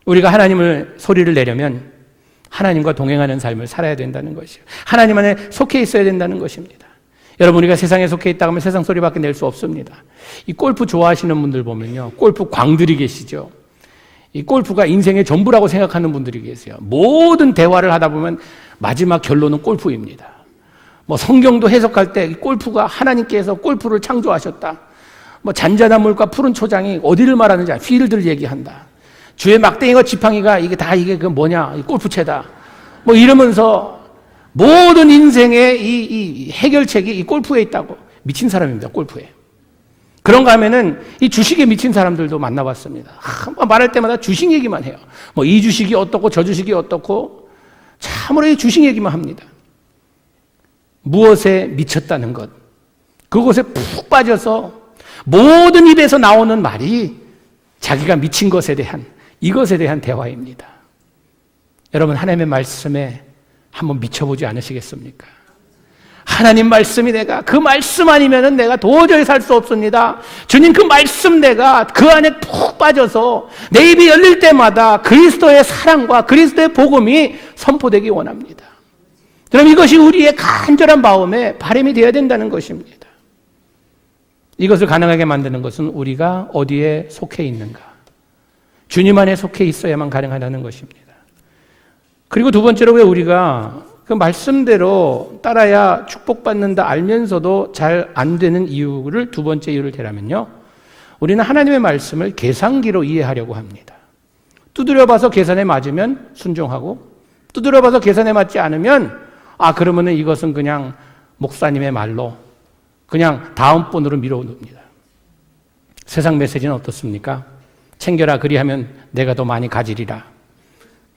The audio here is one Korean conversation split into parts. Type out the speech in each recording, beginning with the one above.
우리가 하나님을 소리를 내려면 하나님과 동행하는 삶을 살아야 된다는 것이요. 하나님 안에 속해 있어야 된다는 것입니다. 여러분, 우리가 세상에 속해 있다고 하면 세상 소리밖에 낼 수 없습니다. 이 골프 좋아하시는 분들 보면요, 골프 광들이 계시죠. 이 골프가 인생의 전부라고 생각하는 분들이 계세요. 모든 대화를 하다 보면 마지막 결론은 골프입니다. 뭐 성경도 해석할 때 골프가 하나님께서 골프를 창조하셨다. 뭐 잔잔한 물과 푸른 초장이 어디를 말하는지 필드를 얘기한다. 주의 막대기와 지팡이가 이게 그 뭐냐, 이 골프채다. 뭐 이러면서 모든 인생의 이 해결책이 이 골프에 있다고. 미친 사람입니다, 골프에. 그런가 하면은 이 주식에 미친 사람들도 만나봤습니다. 말할 때마다 주식 얘기만 해요. 뭐 이 주식이 어떻고 저 주식이 어떻고 참으로 이 주식 얘기만 합니다. 무엇에 미쳤다는 것, 그것에 푹 빠져서 모든 입에서 나오는 말이 자기가 미친 것에 대한, 이것에 대한 대화입니다. 여러분, 하나님의 말씀에 한번 미쳐보지 않으시겠습니까? 하나님 말씀이 그 말씀 아니면은 내가 도저히 살 수 없습니다. 주님, 그 말씀 내가 그 안에 푹 빠져서 내 입이 열릴 때마다 그리스도의 사랑과 그리스도의 복음이 선포되기 원합니다. 그럼 이것이 우리의 간절한 마음에 바람이 되어야 된다는 것입니다. 이것을 가능하게 만드는 것은 우리가 어디에 속해 있는가, 주님 안에 속해 있어야만 가능하다는 것입니다. 그리고 두 번째로, 왜 우리가 그 말씀대로 따라야 축복받는다 알면서도 잘 안 되는 이유를, 두 번째 이유를 대라면요, 우리는 하나님의 말씀을 계산기로 이해하려고 합니다. 두드려 봐서 계산에 맞으면 순종하고, 두드려 봐서 계산에 맞지 않으면 그러면은 이것은 그냥 목사님의 말로 그냥 다음 번으로 밀어놓습니다. 세상 메시지는 어떻습니까? 챙겨라, 그리하면 내가 더 많이 가지리라.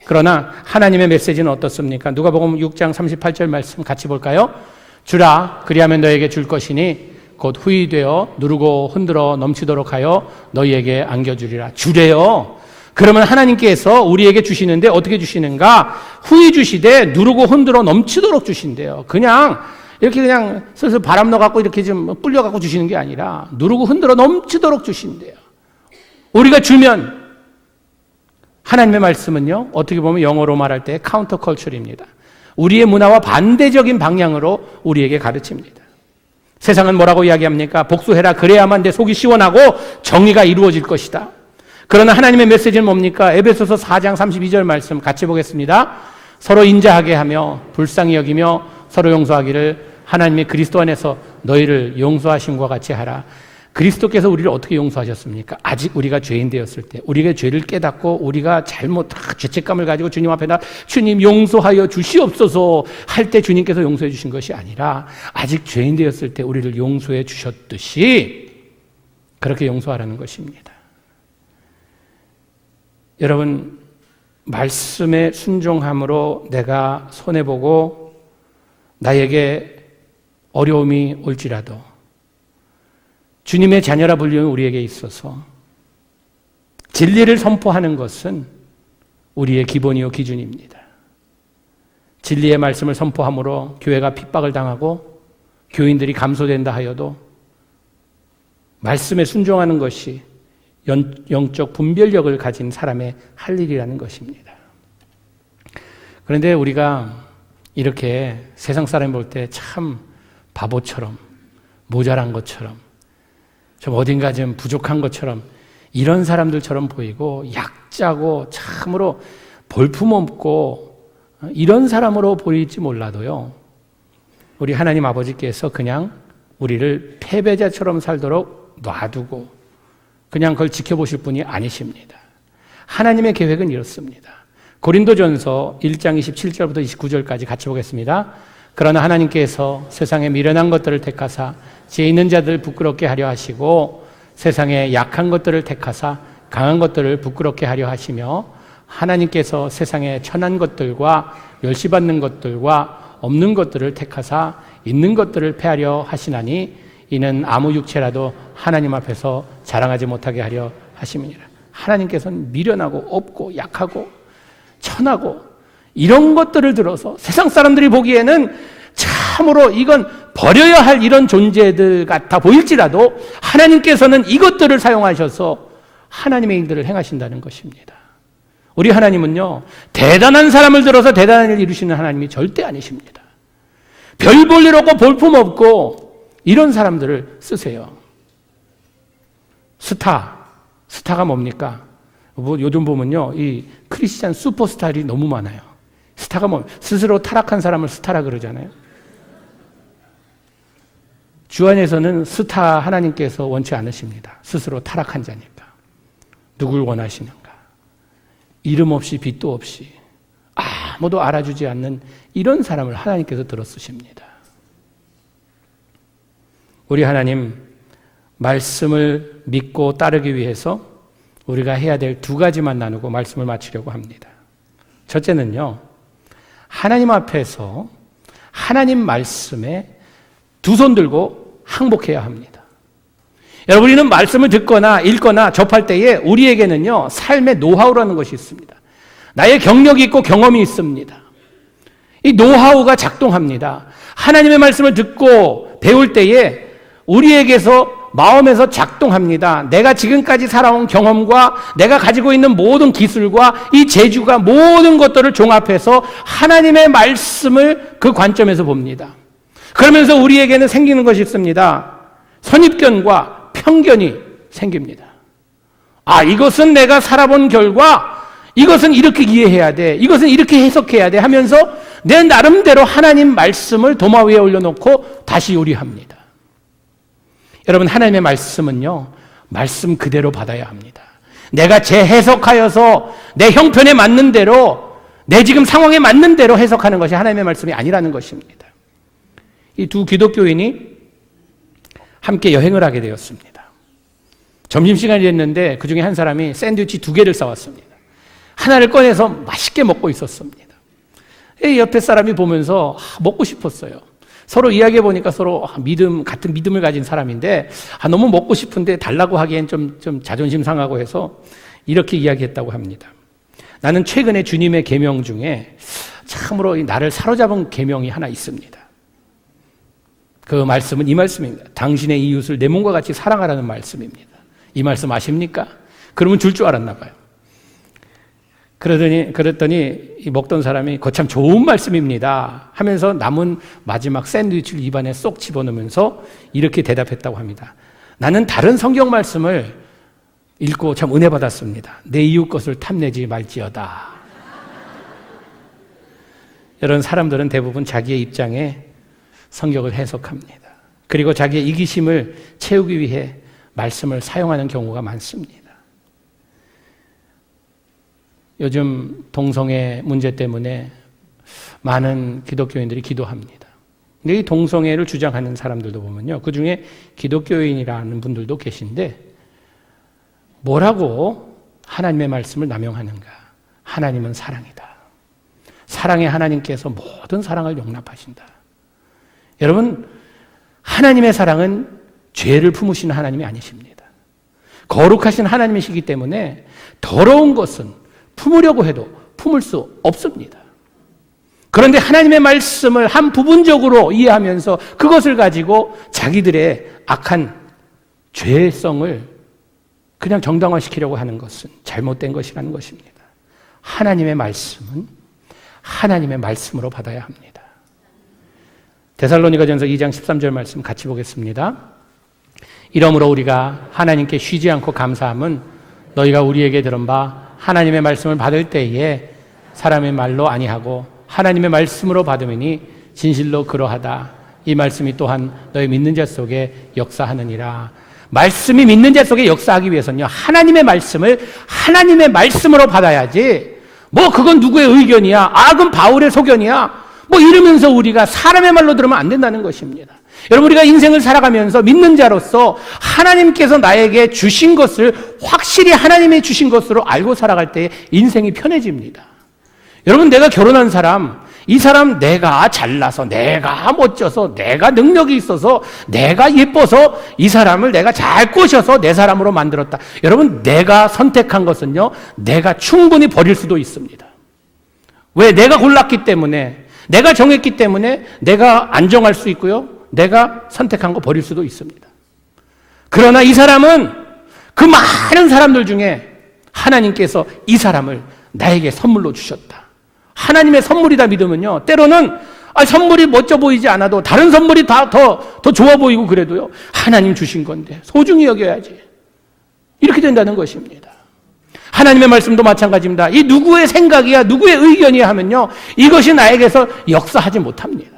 그러나 하나님의 메시지는 어떻습니까? 누가복음 6장 38절 말씀 같이 볼까요? 주라, 그리하면 너에게 줄 것이니 곧 후히 되어 누르고 흔들어 넘치도록 하여 너희에게 안겨주리라. 주래요. 그러면 하나님께서 우리에게 주시는데 어떻게 주시는가? 후히 주시되 누르고 흔들어 넘치도록 주신대요. 그냥 이렇게 그냥 슬슬 바람 넣어갖고 이렇게 좀 불려갖고 주시는 게 아니라 누르고 흔들어 넘치도록 주신대요. 우리가 주면, 하나님의 말씀은요, 어떻게 보면 영어로 말할 때 카운터 컬처입니다. 우리의 문화와 반대적인 방향으로 우리에게 가르칩니다. 세상은 뭐라고 이야기합니까? 복수해라, 그래야만 내 속이 시원하고 정의가 이루어질 것이다. 그러나 하나님의 메시지는 뭡니까? 에베소서 4장 32절 말씀 같이 보겠습니다. 서로 인자하게 하며 불쌍히 여기며 서로 용서하기를 하나님의 그리스도 안에서 너희를 용서하심과 같이 하라. 그리스도께서 우리를 어떻게 용서하셨습니까? 아직 우리가 죄인 되었을 때, 우리가 죄를 깨닫고 우리가 죄책감을 가지고 주님 앞에 주님 용서하여 주시옵소서 할 때 주님께서 용서해 주신 것이 아니라 아직 죄인 되었을 때 우리를 용서해 주셨듯이 그렇게 용서하라는 것입니다. 여러분, 말씀에 순종함으로 내가 손해보고 나에게 어려움이 올지라도 주님의 자녀라 불리는 우리에게 있어서 진리를 선포하는 것은 우리의 기본이요 기준입니다. 진리의 말씀을 선포함으로 교회가 핍박을 당하고 교인들이 감소된다 하여도 말씀에 순종하는 것이 영적 분별력을 가진 사람의 할 일이라는 것입니다. 그런데 우리가 이렇게 세상 사람이 볼 때 참 바보처럼, 모자란 것처럼, 좀 어딘가 좀 부족한 것처럼, 이런 사람들처럼 보이고 약자고 참으로 볼품없고 이런 사람으로 보일지 몰라도요, 우리 하나님 아버지께서 그냥 우리를 패배자처럼 살도록 놔두고 그냥 그걸 지켜보실 분이 아니십니다. 하나님의 계획은 이렇습니다. 고린도전서 1장 27절부터 29절까지 같이 보겠습니다. 그러나 하나님께서 세상에 미련한 것들을 택하사 지혜 있는 자들을 부끄럽게 하려 하시고 세상에 약한 것들을 택하사 강한 것들을 부끄럽게 하려 하시며 하나님께서 세상에 천한 것들과 멸시받는 것들과 없는 것들을 택하사 있는 것들을 패하려 하시나니 이는 아무 육체라도 하나님 앞에서 자랑하지 못하게 하려 하심이니라. 하나님께서는 미련하고 없고 약하고 천하고 이런 것들을 들어서 세상 사람들이 보기에는 참으로 이건 버려야 할 이런 존재들 같아 보일지라도 하나님께서는 이것들을 사용하셔서 하나님의 일들을 행하신다는 것입니다. 우리 하나님은요, 대단한 사람을 들어서 대단한 일을 이루시는 하나님이 절대 아니십니다. 별 볼 일 없고 볼품 없고 이런 사람들을 쓰세요. 스타가 뭡니까? 요즘 보면요, 이 크리스찬 슈퍼스타들이 너무 많아요. 스타가 스스로 타락한 사람을 스타라 그러잖아요. 주 안에서는 스타 하나님께서 원치 않으십니다. 스스로 타락한 자니까. 누굴 원하시는가? 이름 없이 빚도 없이 아무도 알아주지 않는 이런 사람을 하나님께서 들어 쓰십니다. 우리 하나님 말씀을 믿고 따르기 위해서 우리가 해야 될 두 가지만 나누고 말씀을 마치려고 합니다. 첫째는요, 하나님 앞에서 하나님 말씀에 두 손 들고 항복해야 합니다. 여러분, 우리는 말씀을 듣거나 읽거나 접할 때에 우리에게는요, 삶의 노하우라는 것이 있습니다. 나의 경력이 있고 경험이 있습니다. 이 노하우가 작동합니다. 하나님의 말씀을 듣고 배울 때에 우리에게서 마음에서 작동합니다. 내가 지금까지 살아온 경험과 내가 가지고 있는 모든 기술과 이 재주가 모든 것들을 종합해서 하나님의 말씀을 그 관점에서 봅니다. 그러면서 우리에게는 생기는 것이 있습니다. 선입견과 편견이 생깁니다. 이것은 내가 살아본 결과 이것은 이렇게 이해해야 돼. 이것은 이렇게 해석해야 돼 하면서 내 나름대로 하나님 말씀을 도마 위에 올려놓고 다시 요리합니다. 여러분, 하나님의 말씀은요, 말씀 그대로 받아야 합니다. 내가 재해석하여서 내 형편에 맞는 대로, 내 지금 상황에 맞는 대로 해석하는 것이 하나님의 말씀이 아니라는 것입니다. 이 두 기독교인이 함께 여행을 하게 되었습니다. 점심시간이 됐는데 그 중에 한 사람이 샌드위치 2개를 싸왔습니다. 하나를 꺼내서 맛있게 먹고 있었습니다. 옆에 사람이 보면서 먹고 싶었어요. 서로 이야기해 보니까 서로 같은 믿음을 가진 사람인데 너무 먹고 싶은데 달라고 하기엔 좀 자존심 상하고 해서 이렇게 이야기했다고 합니다. 나는 최근에 주님의 계명 중에 참으로 나를 사로잡은 계명이 하나 있습니다. 그 말씀은 이 말씀입니다. 당신의 이웃을 내 몸과 같이 사랑하라는 말씀입니다. 이 말씀 아십니까? 그러면 줄 알았나 봐요. 그랬더니 먹던 사람이 거참 좋은 말씀입니다 하면서 남은 마지막 샌드위치를 입안에 쏙 집어넣으면서 이렇게 대답했다고 합니다. 나는 다른 성경 말씀을 읽고 참 은혜 받았습니다. 내 이웃 것을 탐내지 말지어다. 이런 사람들은 대부분 자기의 입장에 성경을 해석합니다. 그리고 자기의 이기심을 채우기 위해 말씀을 사용하는 경우가 많습니다. 요즘 동성애 문제 때문에 많은 기독교인들이 기도합니다. 근데 이 동성애를 주장하는 사람들도 보면요, 그 중에 기독교인이라는 분들도 계신데 뭐라고 하나님의 말씀을 남용하는가? 하나님은 사랑이다. 사랑의 하나님께서 모든 사랑을 용납하신다. 여러분, 하나님의 사랑은 죄를 품으시는 하나님이 아니십니다. 거룩하신 하나님이시기 때문에 더러운 것은 품으려고 해도 품을 수 없습니다. 그런데 하나님의 말씀을 한 부분적으로 이해하면서 그것을 가지고 자기들의 악한 죄성을 그냥 정당화시키려고 하는 것은 잘못된 것이라는 것입니다. 하나님의 말씀은 하나님의 말씀으로 받아야 합니다. 데살로니가전서 2장 13절 말씀 같이 보겠습니다. 이러므로 우리가 하나님께 쉬지 않고 감사함은 너희가 우리에게 들은 바 하나님의 말씀을 받을 때에 사람의 말로 아니하고 하나님의 말씀으로 받으니 진실로 그러하다. 이 말씀이 또한 너희 믿는 자 속에 역사하느니라. 말씀이 믿는 자 속에 역사하기 위해서는요, 하나님의 말씀을 하나님의 말씀으로 받아야지, 그건 누구의 의견이야? 그건 바울의 소견이야? 이러면서 우리가 사람의 말로 들으면 안 된다는 것입니다. 여러분, 우리가 인생을 살아가면서 믿는 자로서 하나님께서 나에게 주신 것을 확실히 하나님이 주신 것으로 알고 살아갈 때 인생이 편해집니다. 여러분, 내가 결혼한 사람, 이 사람 내가 잘나서, 내가 멋져서, 내가 능력이 있어서, 내가 예뻐서 이 사람을 내가 잘 꼬셔서 내 사람으로 만들었다. 여러분, 내가 선택한 것은요, 내가 충분히 버릴 수도 있습니다. 왜? 내가 골랐기 때문에, 내가 정했기 때문에 내가 안정할 수 있고요, 내가 선택한 거 버릴 수도 있습니다. 그러나 이 사람은 그 많은 사람들 중에 하나님께서 이 사람을 나에게 선물로 주셨다. 하나님의 선물이다 믿으면요, 때로는 선물이 멋져 보이지 않아도 다른 선물이 더 좋아 보이고 그래도요, 하나님 주신 건데 소중히 여겨야지. 이렇게 된다는 것입니다. 하나님의 말씀도 마찬가지입니다. 이 누구의 생각이야, 누구의 의견이야 하면요, 이것이 나에게서 역사하지 못합니다.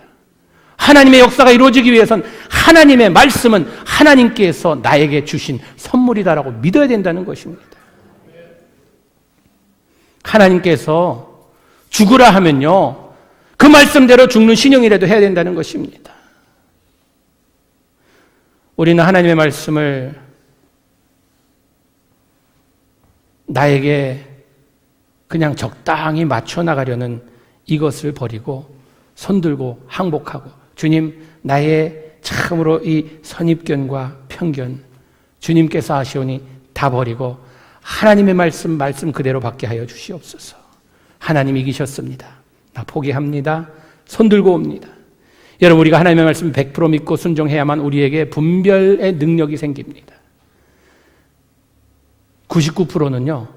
하나님의 역사가 이루어지기 위해선 하나님의 말씀은 하나님께서 나에게 주신 선물이다라고 믿어야 된다는 것입니다. 하나님께서 죽으라 하면요, 그 말씀대로 죽는 신용이라도 해야 된다는 것입니다. 우리는 하나님의 말씀을 나에게 그냥 적당히 맞춰 나가려는 이것을 버리고 손들고 항복하고, 주님, 나의 참으로 이 선입견과 편견 주님께서 하시오니 다 버리고 하나님의 말씀 그대로 받게 하여 주시옵소서. 하나님 이기셨습니다. 나 포기합니다. 손들고 옵니다. 여러분, 우리가 하나님의 말씀 100% 믿고 순종해야만 우리에게 분별의 능력이 생깁니다. 99%는요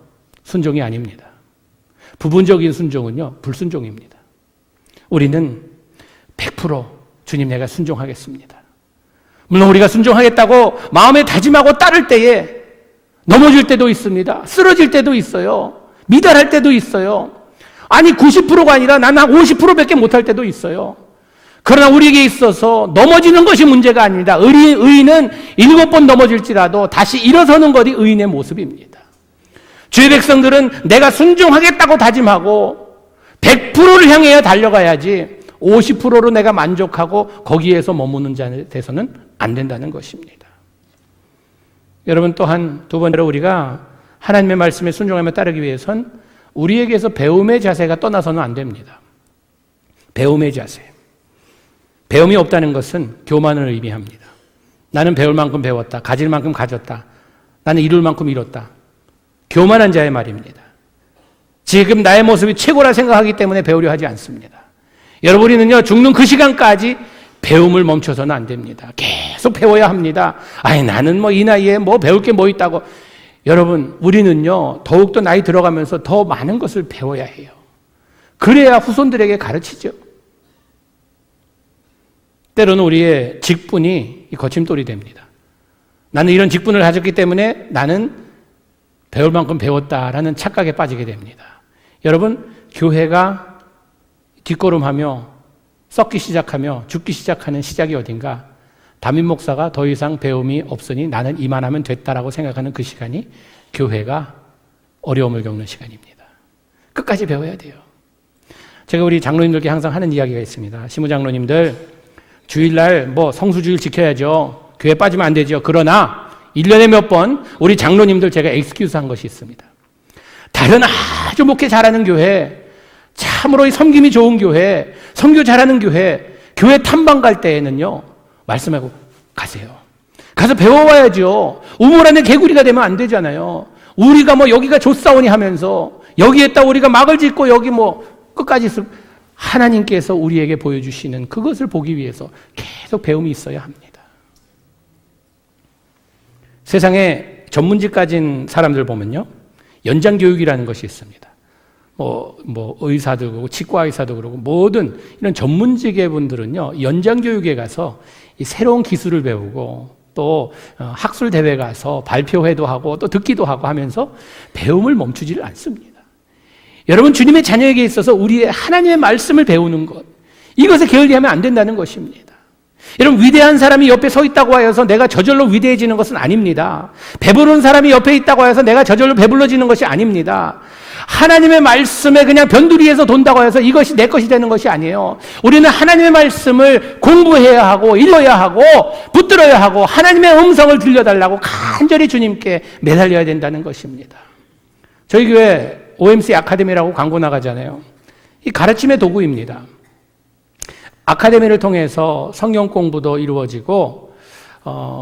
순종이 아닙니다. 부분적인 순종은요 불순종입니다. 우리는 100% 주님, 내가 순종하겠습니다. 물론 우리가 순종하겠다고 마음에 다짐하고 따를 때에 넘어질 때도 있습니다. 쓰러질 때도 있어요. 미달할 때도 있어요. 아니 90%가 아니라 나는 한 50%밖에 못할 때도 있어요. 그러나 우리에게 있어서 넘어지는 것이 문제가 아닙니다. 의인은 7번 넘어질지라도 다시 일어서는 것이 의인의 모습입니다. 주의 백성들은 내가 순종하겠다고 다짐하고 100%를 향해 달려가야지 50%로 내가 만족하고 거기에서 머무는 자에 대해서는 안 된다는 것입니다. 여러분, 또한 두 번째로 우리가 하나님의 말씀에 순종하며 따르기 위해선 우리에게서 배움의 자세가 떠나서는 안 됩니다. 배움의 자세. 배움이 없다는 것은 교만을 의미합니다. 나는 배울 만큼 배웠다. 가질 만큼 가졌다. 나는 이룰 만큼 이뤘다. 교만한 자의 말입니다. 지금 나의 모습이 최고라 생각하기 때문에 배우려 하지 않습니다. 여러분, 우리는요 죽는 그 시간까지 배움을 멈춰서는 안 됩니다. 계속 배워야 합니다. 나는 이 나이에 배울 게 있다고. 여러분, 우리는요 더욱더 나이 들어가면서 더 많은 것을 배워야 해요. 그래야 후손들에게 가르치죠. 때로는 우리의 직분이 거침돌이 됩니다. 나는 이런 직분을 가졌기 때문에 나는 배울 만큼 배웠다라는 착각에 빠지게 됩니다. 여러분, 교회가 뒷걸음하며 썩기 시작하며 죽기 시작하는 시작이 어딘가? 담임 목사가 더 이상 배움이 없으니 나는 이만하면 됐다라고 생각하는 그 시간이 교회가 어려움을 겪는 시간입니다. 끝까지 배워야 돼요. 제가 우리 장로님들께 항상 하는 이야기가 있습니다. 시무장로님들, 주일날 성수주일 지켜야죠. 교회 빠지면 안 되죠. 그러나 1년에 몇 번 우리 장로님들 제가 엑스큐즈 한 것이 있습니다. 다른 아주 목회 잘하는 교회, 참으로 섬김이 좋은 교회, 선교 잘하는 교회 탐방 갈 때에는요 말씀하고 가세요. 가서 배워와야죠. 우물 안에 개구리가 되면 안 되잖아요. 우리가 여기가 좋사오니 하면서 여기에다 우리가 막을 짓고 여기 끝까지 하나님께서 우리에게 보여주시는 그것을 보기 위해서 계속 배움이 있어야 합니다. 세상에 전문직 가진 사람들 보면요 연장교육이라는 것이 있습니다. 의사도 그러고 치과 의사도 그러고 모든 이런 전문직의 분들은요 연장교육에 가서 이 새로운 기술을 배우고 또 학술 대회 가서 발표회도 하고 또 듣기도 하고 하면서 배움을 멈추지를 않습니다. 여러분, 주님의 자녀에게 있어서 우리의 하나님의 말씀을 배우는 것, 이것에 게을리하면 안 된다는 것입니다. 여러분, 위대한 사람이 옆에 서 있다고 하여서 내가 저절로 위대해지는 것은 아닙니다. 배부른 사람이 옆에 있다고 해서 내가 저절로 배불러지는 것이 아닙니다. 하나님의 말씀에 그냥 변두리에서 돈다고 해서 이것이 내 것이 되는 것이 아니에요. 우리는 하나님의 말씀을 공부해야 하고 읽어야 하고 붙들어야 하고 하나님의 음성을 들려달라고 간절히 주님께 매달려야 된다는 것입니다. 저희 교회 OMC 아카데미라고 광고 나가잖아요. 이 가르침의 도구입니다. 아카데미를 통해서 성경 공부도 이루어지고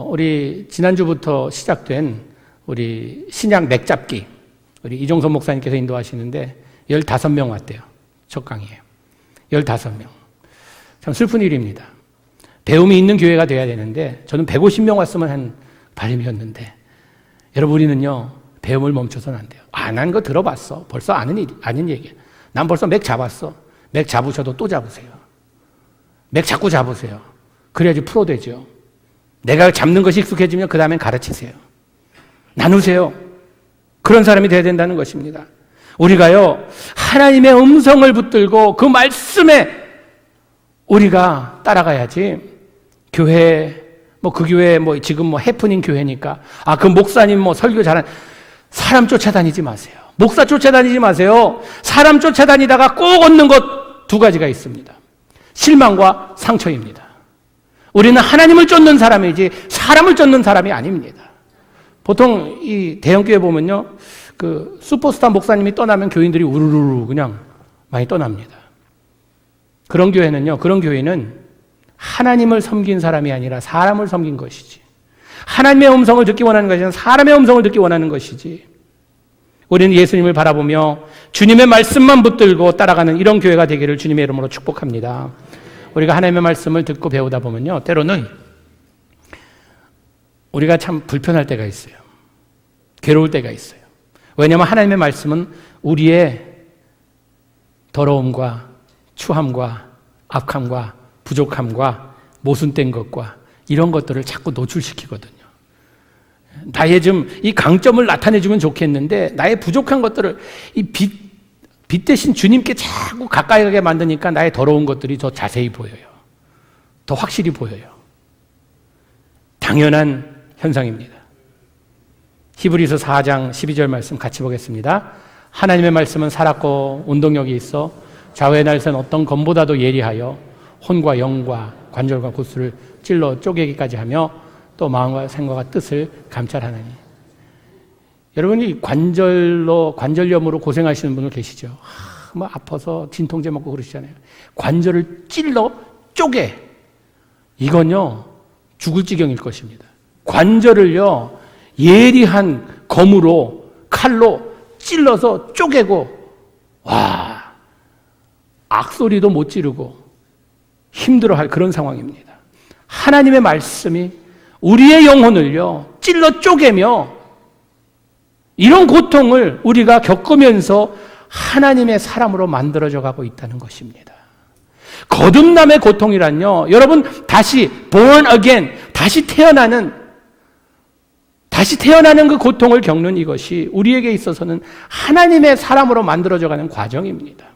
우리 지난주부터 시작된 우리 신약 맥잡기, 우리 이종선 목사님께서 인도하시는데 15명 왔대요. 첫 강의에 15명. 참 슬픈 일입니다. 배움이 있는 교회가 돼야 되는데 저는 150명 왔으면 한 바람이었는데, 여러분, 우리는요 배움을 멈춰서는 안 돼요. 안 한 거 들어봤어. 벌써 아는 얘기야. 난 벌써 맥 잡았어. 맥 잡으셔도 또 잡으세요. 맥 자꾸 잡으세요. 그래야지 프로 되죠. 내가 잡는 것이 익숙해지면 그 다음엔 가르치세요. 나누세요. 그런 사람이 돼야 된다는 것입니다. 우리가요, 하나님의 음성을 붙들고 그 말씀에 우리가 따라가야지, 교회, 그 교회 지금 해프닝 교회니까, 그 목사님 설교 잘하는, 사람 쫓아다니지 마세요. 목사 쫓아다니지 마세요. 사람 쫓아다니다가 꼭 얻는 것 두 가지가 있습니다. 실망과 상처입니다. 우리는 하나님을 쫓는 사람이지 사람을 쫓는 사람이 아닙니다. 보통 이 대형교회 보면요, 그 슈퍼스타 목사님이 떠나면 교인들이 우르르 그냥 많이 떠납니다. 그런 교회는 하나님을 섬긴 사람이 아니라 사람을 섬긴 것이지. 하나님의 음성을 듣기 원하는 것이 아니라 사람의 음성을 듣기 원하는 것이지. 우리는 예수님을 바라보며 주님의 말씀만 붙들고 따라가는 이런 교회가 되기를 주님의 이름으로 축복합니다. 우리가 하나님의 말씀을 듣고 배우다 보면요, 때로는 우리가 참 불편할 때가 있어요. 괴로울 때가 있어요. 왜냐하면 하나님의 말씀은 우리의 더러움과 추함과 악함과 부족함과 모순된 것과 이런 것들을 자꾸 노출시키거든요. 나의 이 강점을 나타내주면 좋겠는데 나의 부족한 것들을 이 빛 대신 주님께 자꾸 가까이 가게 만드니까 나의 더러운 것들이 더 자세히 보여요. 더 확실히 보여요. 당연한 현상입니다. 히브리서 4장 12절 말씀 같이 보겠습니다. 하나님의 말씀은 살았고 운동력이 있어 좌우의 날선 어떤 검보다도 예리하여 혼과 영과 관절과 구슬을 찔러 쪼개기까지 하며 또 마음과 생각과 뜻을 감찰하나니. 여러분이 관절염으로 고생하시는 분들 계시죠? 아파서 진통제 먹고 그러시잖아요. 관절을 찔러 쪼개. 이건요, 죽을 지경일 것입니다. 관절을요, 예리한 검으로, 칼로 찔러서 쪼개고, 악소리도 못 지르고 힘들어할 그런 상황입니다. 하나님의 말씀이 우리의 영혼을요, 찔러 쪼개며 이런 고통을 우리가 겪으면서 하나님의 사람으로 만들어져 가고 있다는 것입니다. 거듭남의 고통이란요, 여러분 다시 born again, 다시 태어나는 그 고통을 겪는 이것이 우리에게 있어서는 하나님의 사람으로 만들어져 가는 과정입니다.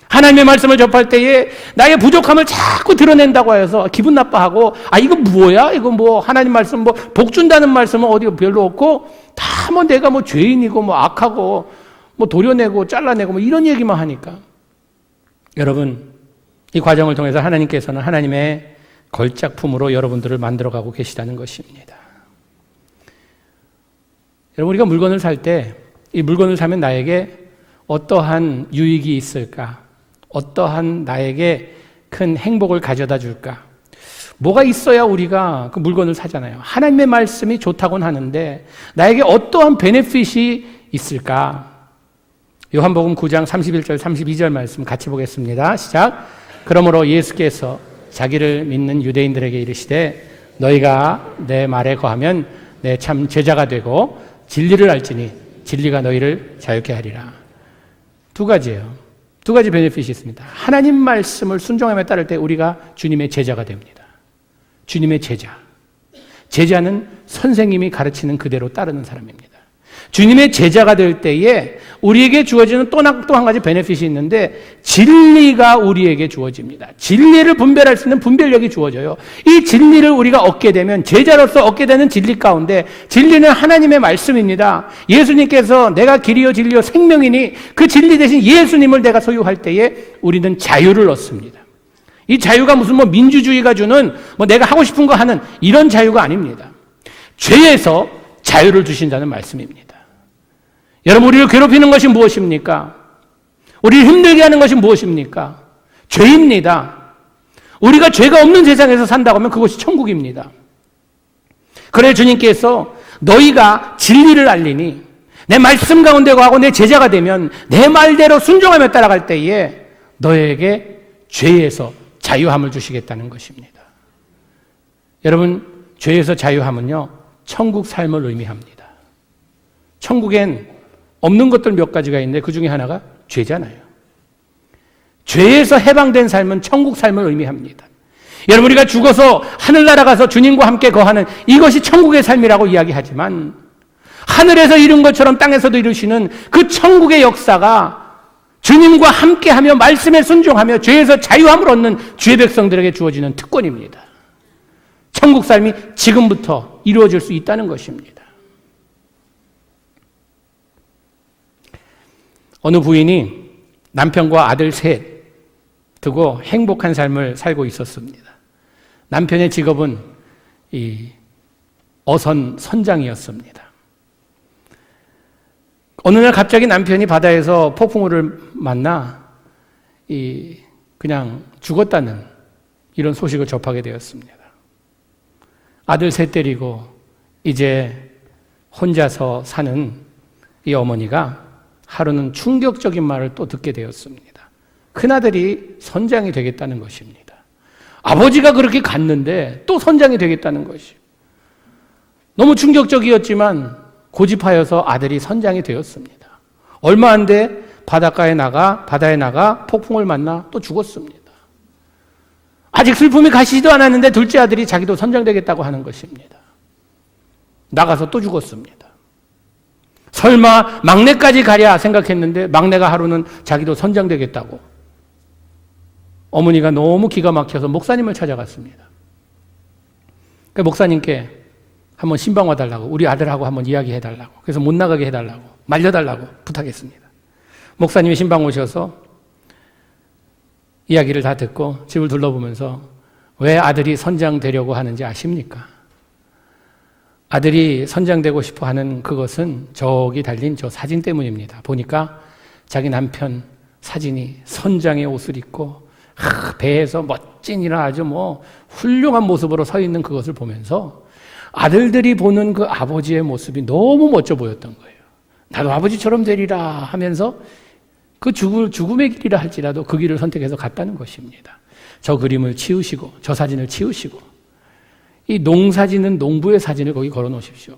하나님의 말씀을 접할 때에 나의 부족함을 자꾸 드러낸다고 해서 기분 나빠하고, 이거 뭐야? 이거 하나님 말씀 복 준다는 말씀은 어디가 별로 없고, 다 내가 죄인이고 악하고 도려내고 잘라내고 이런 얘기만 하니까. 여러분, 이 과정을 통해서 하나님께서는 하나님의 걸작품으로 여러분들을 만들어가고 계시다는 것입니다. 여러분, 우리가 물건을 살 때 이 물건을 사면 나에게 어떠한 유익이 있을까? 어떠한 나에게 큰 행복을 가져다 줄까? 뭐가 있어야 우리가 그 물건을 사잖아요. 하나님의 말씀이 좋다고는 하는데 나에게 어떠한 베네핏이 있을까? 요한복음 9장 31절 32절 말씀 같이 보겠습니다. 시작. 그러므로 예수께서 자기를 믿는 유대인들에게 이르시되 너희가 내 말에 거하면 내 참 제자가 되고 진리를 알지니 진리가 너희를 자유케 하리라. 두 가지예요. 두 가지 베네핏이 있습니다. 하나님 말씀을 순종함에 따를 때 우리가 주님의 제자가 됩니다. 주님의 제자. 제자는 선생님이 가르치는 그대로 따르는 사람입니다. 주님의 제자가 될 때에 우리에게 주어지는 또 한 가지 베네핏이 있는데 진리가 우리에게 주어집니다. 진리를 분별할 수 있는 분별력이 주어져요. 이 진리를 우리가 얻게 되면 제자로서 얻게 되는 진리 가운데 진리는 하나님의 말씀입니다. 예수님께서 내가 길이요 진리요 생명이니 그 진리 대신 예수님을 내가 소유할 때에 우리는 자유를 얻습니다. 이 자유가 무슨 민주주의가 주는 내가 하고 싶은 거 하는 이런 자유가 아닙니다. 죄에서 자유를 주신다는 말씀입니다. 여러분, 우리를 괴롭히는 것이 무엇입니까? 우리를 힘들게 하는 것이 무엇입니까? 죄입니다. 우리가 죄가 없는 세상에서 산다고 하면 그것이 천국입니다. 그래 주님께서 너희가 진리를 알리니 내 말씀 가운데 거하고 내 제자가 되면 내 말대로 순종하며 따라갈 때에 너에게 죄에서 자유함을 주시겠다는 것입니다. 여러분, 죄에서 자유함은요, 천국 삶을 의미합니다. 천국엔 없는 것들 몇 가지가 있는데 그 중에 하나가 죄잖아요. 죄에서 해방된 삶은 천국 삶을 의미합니다. 여러분, 우리가 죽어서 하늘나라 가서 주님과 함께 거하는 이것이 천국의 삶이라고 이야기하지만 하늘에서 이룬 것처럼 땅에서도 이루시는 그 천국의 역사가 주님과 함께하며 말씀에 순종하며 죄에서 자유함을 얻는 주의 백성들에게 주어지는 특권입니다. 천국 삶이 지금부터 이루어질 수 있다는 것입니다. 어느 부인이 남편과 아들 셋 두고 행복한 삶을 살고 있었습니다. 남편의 직업은 어선 선장이었습니다. 어느 날 갑자기 남편이 바다에서 폭풍우를 만나 그냥 죽었다는 이런 소식을 접하게 되었습니다. 아들 셋 데리고 이제 혼자서 사는 이 어머니가 하루는 충격적인 말을 또 듣게 되었습니다. 큰아들이 선장이 되겠다는 것입니다. 아버지가 그렇게 갔는데 또 선장이 되겠다는 것이 너무 충격적이었지만 고집하여서 아들이 선장이 되었습니다. 얼마 안 돼 바다에 나가 폭풍을 만나 또 죽었습니다. 아직 슬픔이 가시지도 않았는데 둘째 아들이 자기도 선장되겠다고 하는 것입니다. 나가서 또 죽었습니다. 설마 막내까지 가랴 생각했는데 막내가 하루는 자기도 선장되겠다고. 어머니가 너무 기가 막혀서 목사님을 찾아갔습니다. 그 목사님께 한번 신방 와달라고, 우리 아들하고 한번 이야기해달라고, 그래서 못 나가게 해달라고, 말려달라고 부탁했습니다. 목사님이 신방 오셔서 이야기를 다 듣고 집을 둘러보면서 왜 아들이 선장되려고 하는지 아십니까? 아들이 선장되고 싶어 하는 그것은 저기 달린 저 사진 때문입니다. 보니까 자기 남편 사진이 선장의 옷을 입고 배에서 멋진이나 아주 훌륭한 모습으로 서 있는 그것을 보면서 아들들이 보는 그 아버지의 모습이 너무 멋져 보였던 거예요. 나도 아버지처럼 되리라 하면서 그 죽음의 길이라 할지라도 그 길을 선택해서 갔다는 것입니다. 저 그림을 치우시고 저 사진을 치우시고 이 농사지는 농부의 사진을 거기 걸어 놓으십시오.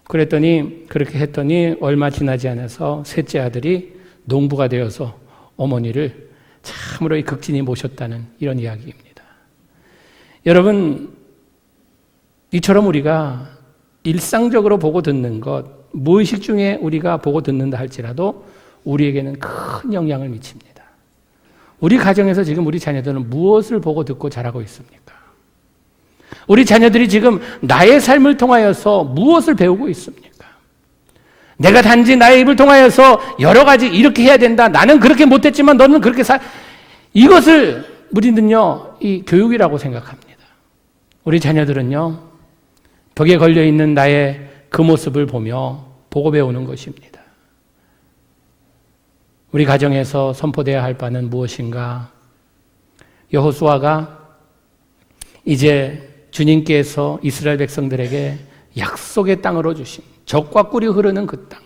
그렇게 했더니 얼마 지나지 않아서 셋째 아들이 농부가 되어서 어머니를 참으로 이 극진히 모셨다는 이런 이야기입니다. 여러분, 이처럼 우리가 일상적으로 보고 듣는 것, 무의식 중에 우리가 보고 듣는다 할지라도 우리에게는 큰 영향을 미칩니다. 우리 가정에서 지금 우리 자녀들은 무엇을 보고 듣고 자라고 있습니까? 우리 자녀들이 지금 나의 삶을 통하여서 무엇을 배우고 있습니까? 내가 단지 나의 입을 통하여서 여러 가지 이렇게 해야 된다. 나는 그렇게 못했지만 너는 그렇게 이것을 우리는요, 이 교육이라고 생각합니다. 우리 자녀들은요, 벽에 걸려있는 나의 그 모습을 보고 배우는 것입니다. 우리 가정에서 선포되어야 할 바는 무엇인가? 여호수아가 이제 주님께서 이스라엘 백성들에게 약속의 땅으로 주신 젖과 꿀이 흐르는 그 땅,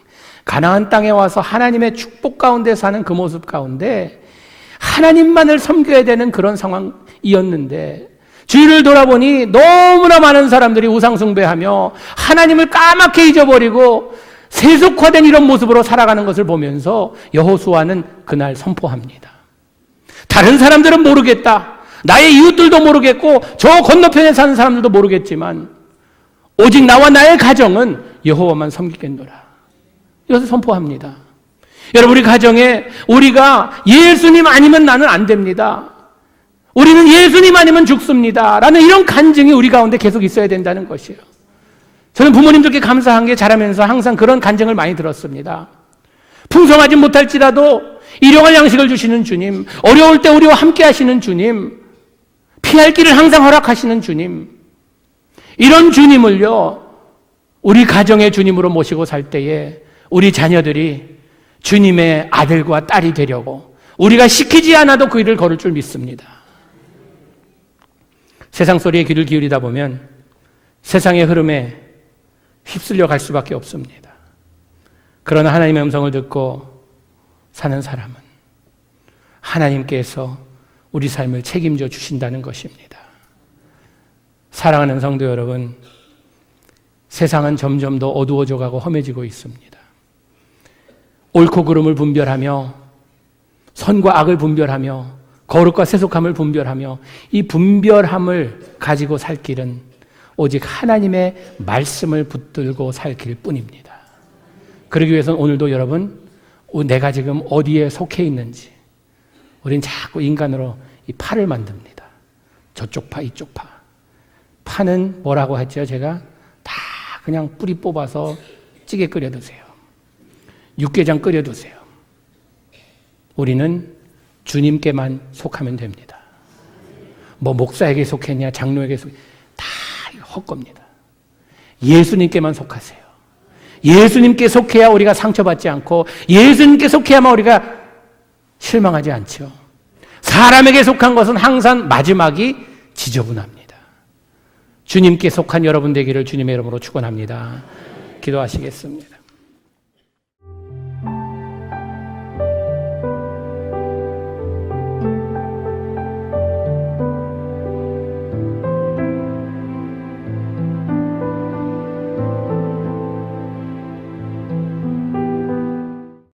가나안 땅에 와서 하나님의 축복 가운데 사는 그 모습 가운데 하나님만을 섬겨야 되는 그런 상황이었는데 주위를 돌아보니 너무나 많은 사람들이 우상 숭배하며 하나님을 까맣게 잊어버리고 세속화된 이런 모습으로 살아가는 것을 보면서 여호수아는 그날 선포합니다. 다른 사람들은 모르겠다. 나의 이웃들도 모르겠고 저 건너편에 사는 사람들도 모르겠지만 오직 나와 나의 가정은 여호와만 섬기겠노라. 이것을 선포합니다. 여러분, 우리 가정에 우리가 예수님 아니면 나는 안 됩니다. 우리는 예수님 아니면 죽습니다. 라는 이런 간증이 우리 가운데 계속 있어야 된다는 것이에요. 저는 부모님들께 감사한 게 자라면서 항상 그런 간증을 많이 들었습니다. 풍성하지 못할지라도 일용할 양식을 주시는 주님, 어려울 때 우리와 함께 하시는 주님, 피할 길을 항상 허락하시는 주님, 이런 주님을요, 우리 가정의 주님으로 모시고 살 때에 우리 자녀들이 주님의 아들과 딸이 되려고 우리가 시키지 않아도 그 일을 걸을 줄 믿습니다. 세상 소리에 귀를 기울이다 보면 세상의 흐름에 휩쓸려 갈 수밖에 없습니다. 그러나 하나님의 음성을 듣고 사는 사람은 하나님께서 우리 삶을 책임져 주신다는 것입니다. 사랑하는 성도 여러분, 세상은 점점 더 어두워져 가고 험해지고 있습니다. 옳고 그름을 분별하며 선과 악을 분별하며 거룩과 세속함을 분별하며 이 분별함을 가지고 살 길은 오직 하나님의 말씀을 붙들고 살 길뿐입니다. 그러기 위해서는 오늘도 여러분 내가 지금 어디에 속해 있는지 우린 자꾸 인간으로 이 파를 만듭니다. 저쪽 파 이쪽 파. 파는 뭐라고 했죠? 제가 다 그냥 뿌리 뽑아서 찌개 끓여 드세요. 육개장 끓여 드세요. 우리는 주님께만 속하면 됩니다. 뭐 목사에게 속했냐 장로에게 속했냐 다 헛겁니다. 예수님께만 속하세요. 예수님께 속해야 우리가 상처받지 않고 예수님께 속해야만 우리가 실망하지 않죠. 사람에게 속한 것은 항상 마지막이 지저분합니다. 주님께 속한 여러분 되기를 주님의 이름으로 축원합니다. 기도하시겠습니다.